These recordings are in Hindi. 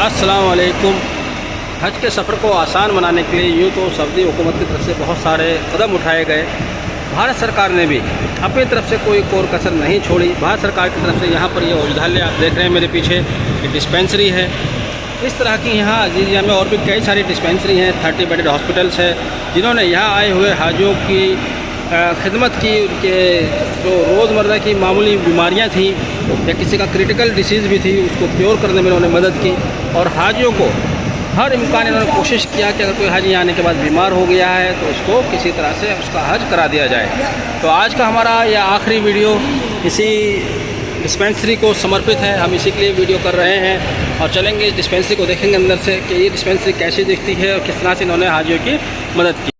अस्सलाम वालेकुम। हज के सफ़र को आसान बनाने के लिए यूँ तो सऊदी हुकूमत की तरफ से बहुत सारे कदम उठाए गए। भारत सरकार ने भी अपनी तरफ से कोई कोर कसर नहीं छोड़ी। भारत सरकार की तरफ से यहाँ पर ये औषधालय आप देख रहे हैं मेरे पीछे, ये डिस्पेंसरी है। इस तरह की यहाँ अजीज़िया में और भी कई सारी डिस्पेंसरी हैं, 30 बेडेड हॉस्पिटल्स है, जिन्होंने यहाँ आए हुए हाजियों की खिदमत की। उनके जो रोज़मर्रा की मामूली बीमारियाँ थी या किसी का क्रिटिकल डिसीज़ भी थी, उसको क्योर करने में उन्होंने मदद की। और हाजियों को हर इम्कान इन्होंने कोशिश किया कि अगर कोई हाजी आने के बाद बीमार हो गया है तो उसको किसी तरह से उसका हज करा दिया जाए। तो आज का हमारा यह आखिरी वीडियो इसी डिस्पेंसरी को समर्पित है। हम इसी के लिए वीडियो कर रहे हैं और चलेंगे इस डिस्पेंसरी को देखेंगे अंदर से कि ये डिस्पेंसरी कैसी दिखती है और किस तरह से इन्होंने हाजियों की मदद की।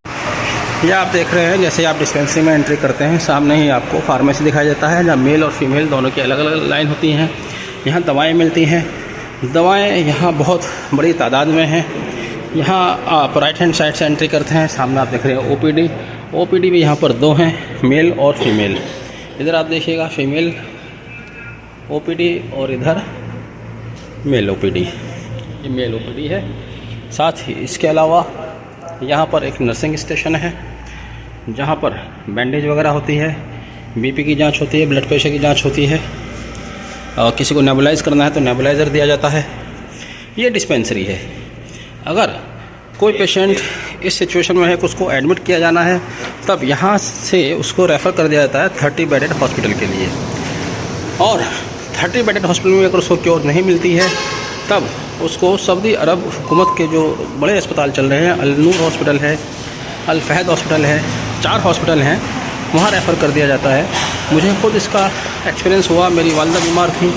यह आप देख रहे हैं, जैसे आप डिस्पेंसरी में एंट्री करते हैं सामने ही आपको फार्मेसी दिखाई देता है, जहाँ मेल और फीमेल दोनों की अलग अलग लाइन होती हैं। यहाँ दवाएँ मिलती हैं। दवाएँ यहाँ बहुत बड़ी तादाद में हैं। यहाँ आप राइट हैंड साइड से एंट्री करते हैं, सामने आप देख रहे हैं ओपीडी भी यहाँ पर 2 हैं, मेल और फीमेल। इधर आप देखिएगा फीमेल ओपीडी और इधर मेल ओपीडी, ये मेल ओपीडी है। साथ ही इसके अलावा यहाँ पर एक नर्सिंग स्टेशन है, जहाँ पर बैंडेज वगैरह होती है, बीपी की जांच होती है, ब्लड प्रेशर की जांच होती है, और किसी को नेबुलाइज करना है तो नेबुलाइज़र दिया जाता है। ये डिस्पेंसरी है। अगर कोई पेशेंट इस सिचुएशन में है कि उसको एडमिट किया जाना है, तब यहाँ से उसको रेफ़र कर दिया जाता है 30 बेडेड हॉस्पिटल के लिए। और 30 बेडेड हॉस्पिटल में अगर उसको क्योर नहीं मिलती है, तब उसको सऊदी अरब हुकूमत के जो बड़े अस्पताल चल रहे हैं, अल नूर हॉस्पिटल है, अल फहद हॉस्पिटल है, 4 हॉस्पिटल हैं, वहाँ रेफ़र कर दिया जाता है। मुझे खुद इसका एक्सपीरियंस हुआ। मेरी वालिदा बीमार थी,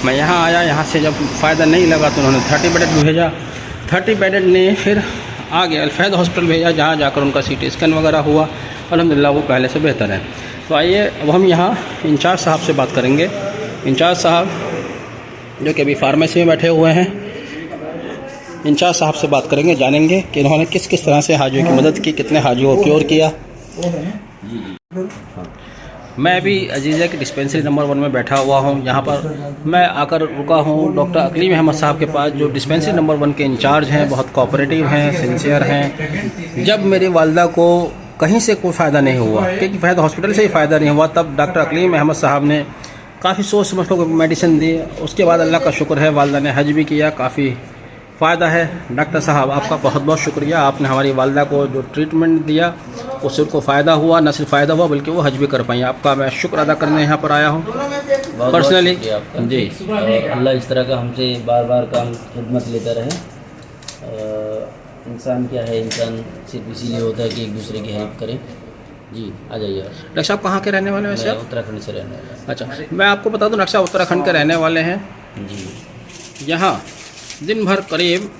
मैं यहाँ आया, यहाँ से जब फ़ायदा नहीं लगा तो उन्होंने 30 बेडेड भेजा। 30 बेडेड ने फिर आगे अल फहद हॉस्पिटल भेजा, जहाँ जाकर उनका CT स्कैन वगैरह हुआ। अल्हम्दुलिल्लाह वो पहले से बेहतर है। तो आइए अब हम यहाँ इंचार्ज साहब से बात करेंगे। इंचार्ज साहब जो कि अभी फार्मेसी में बैठे हुए हैं, इंचार्ज साहब से बात करेंगे, जानेंगे कि इन्होंने किस किस तरह से हाजियों की मदद की, कितने हाजियों को क्योर किया। मैं अभी अजीज़िया की डिस्पेंसरी नंबर 1 में बैठा हुआ हूँ। यहाँ पर मैं आकर रुका हूँ डॉक्टर अकलीम अहमद साहब के पास, जो डिस्पेंसरी नंबर 1 के इंचार्ज हैं। बहुत कोऑपरेटिव हैं, सिंसियर हैं। जब मेरी वालिदा को कहीं से कोई फ़ायदा नहीं हुआ, क्योंकि फहद हॉस्पिटल से ही फ़ायदा नहीं हुआ, तब डॉक्टर अकलीम अहमद साहब ने काफ़ी सोच समझ कर मेडिसिन दी। उसके बाद अल्लाह का शुक्र है वालिदा ने हज भी किया, काफ़ी फ़ायदा है। डॉक्टर साहब आपका बहुत बहुत शुक्रिया, आपने हमारी वालिदा को जो ट्रीटमेंट दिया उससे उनको फ़ायदा हुआ, न सिर्फ फ़ायदा हुआ बल्कि वो हज भी कर पाई। आपका मैं शुक्र अदा करने यहाँ पर आया हूँ पर्सनली जी। अल्लाह इस तरह का हमसे बार बार काम खिदमत लेता रहे। इंसान क्या है, इंसान सिर्फ इसीलिए होता है कि एक दूसरे की हेल्प करे। जी आ जाइए। डॉक्टर साहब कहाँ के रहने वाले हैं वैसे आप? उत्तराखंड से रहने वाला। अच्छा, मैं आपको बता दूँ डॉक्टर साहब उत्तराखंड के रहने वाले हैं। जी यहाँ दिन भर करीब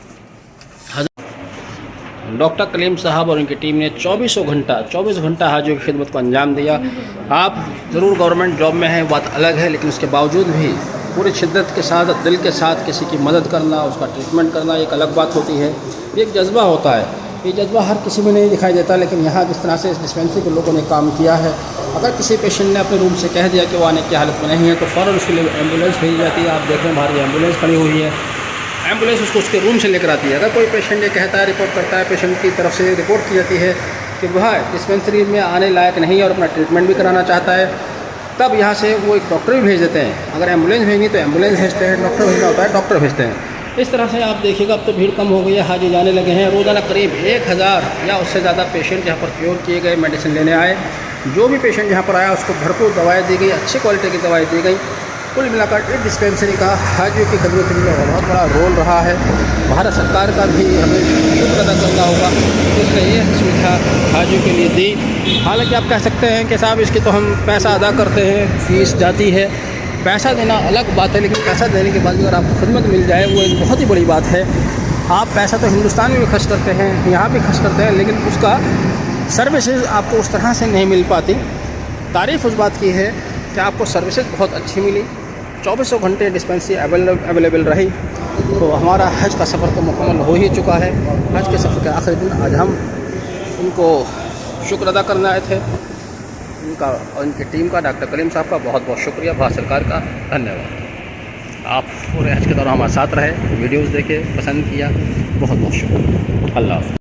डॉक्टर कलीम साहब और उनकी टीम ने 24 घंटा हाजियों की खिदमत को अंजाम दिया। आप ज़रूर गवर्नमेंट जॉब में हैं, बात अलग है, लेकिन उसके बावजूद भी पूरी शिद्दत के साथ, दिल के साथ किसी की मदद करना, उसका ट्रीटमेंट करना एक अलग बात होती है। ये एक जज्बा होता है। ये जज्बा हर किसी में नहीं दिखाई देता, लेकिन यहाँ जिस तरह से इस डिस्पेंसरी के लोगों ने काम किया है, अगर किसी पेशेंट ने अपने रूम से कह दिया कि वो आने की हालत में नहीं है, तो फ़ौरन उसके लिए एम्बुलेंस भेजी जाती है। आप देख रहे हैं बाहर एम्बुलेंस खड़ी हुई है, एम्बुलेंस उसको उसके रूम से लेकर आती है। अगर कोई पेशेंट ये कहता है, रिपोर्ट करता है, पेशेंट की तरफ से रिपोर्ट की जाती है कि वह डिस्पेंसरी में आने लायक नहीं है और अपना ट्रीटमेंट भी कराना चाहता है, तब यहाँ से वो एक डॉक्टर भी भेज देते हैं। अगर एम्बुलेंस भेजेंगी तो एम्बुलेंस भेजते हैं, डॉक्टर भेजना होता है डॉक्टर भेजते हैं। इस तरह से आप देखिएगा अब तो भीड़ कम हो गई है, हाजी जाने लगे हैं। रोज़ाना करीब 1000 या उससे ज़्यादा पेशेंट यहाँ पर क्योर किए गए, मेडिसिन लेने आए। जो भी पेशेंट यहाँ पर आया उसको भरपूर दवाएँ दी गई, अच्छी क्वालिटी की दवाई दी गई। कुल मिलाकर इस डिस्पेंसरी का हाजियों की खिदमत में बहुत बड़ा रोल रहा है। भारत सरकार का भी हमें शुक्र अदा करना होगा, उसने ये सुविधा हाजियों के लिए दी। हालांकि आप कह सकते हैं कि साहब इसकी तो हम पैसा अदा करते हैं, फ़ीस जाती है। पैसा देना अलग बात है, लेकिन पैसा देने के बाद अगर आपको खिदमत मिल जाए वो एक बहुत ही बड़ी बात है। आप पैसा तो हिंदुस्तान में भी खर्च करते हैं, यहाँ भी खर्च करते हैं, लेकिन उसका सर्विसेज आपको उस तरह से नहीं मिल पाती। तारीफ़ उस बात की है कि आपको सर्विसेज बहुत अच्छी मिली, 24 घंटे डिस्पेंसरी अवेलेबल रही। तो हमारा हज का सफ़र तो मुकम्मल हो ही चुका है। हज के सफ़र के आखिरी दिन आज हम उनको शुक्र अदा करने आए थे। उनका और उनकी टीम का, डॉक्टर कलीम साहब का बहुत बहुत शुक्रिया, भारत सरकार का धन्यवाद। आप पूरे हज के दौरान हमारे साथ रहे, वीडियोस देखे, पसंद किया, बहुत बहुत शुक्रिया। अल्लाह हाफ़िज़।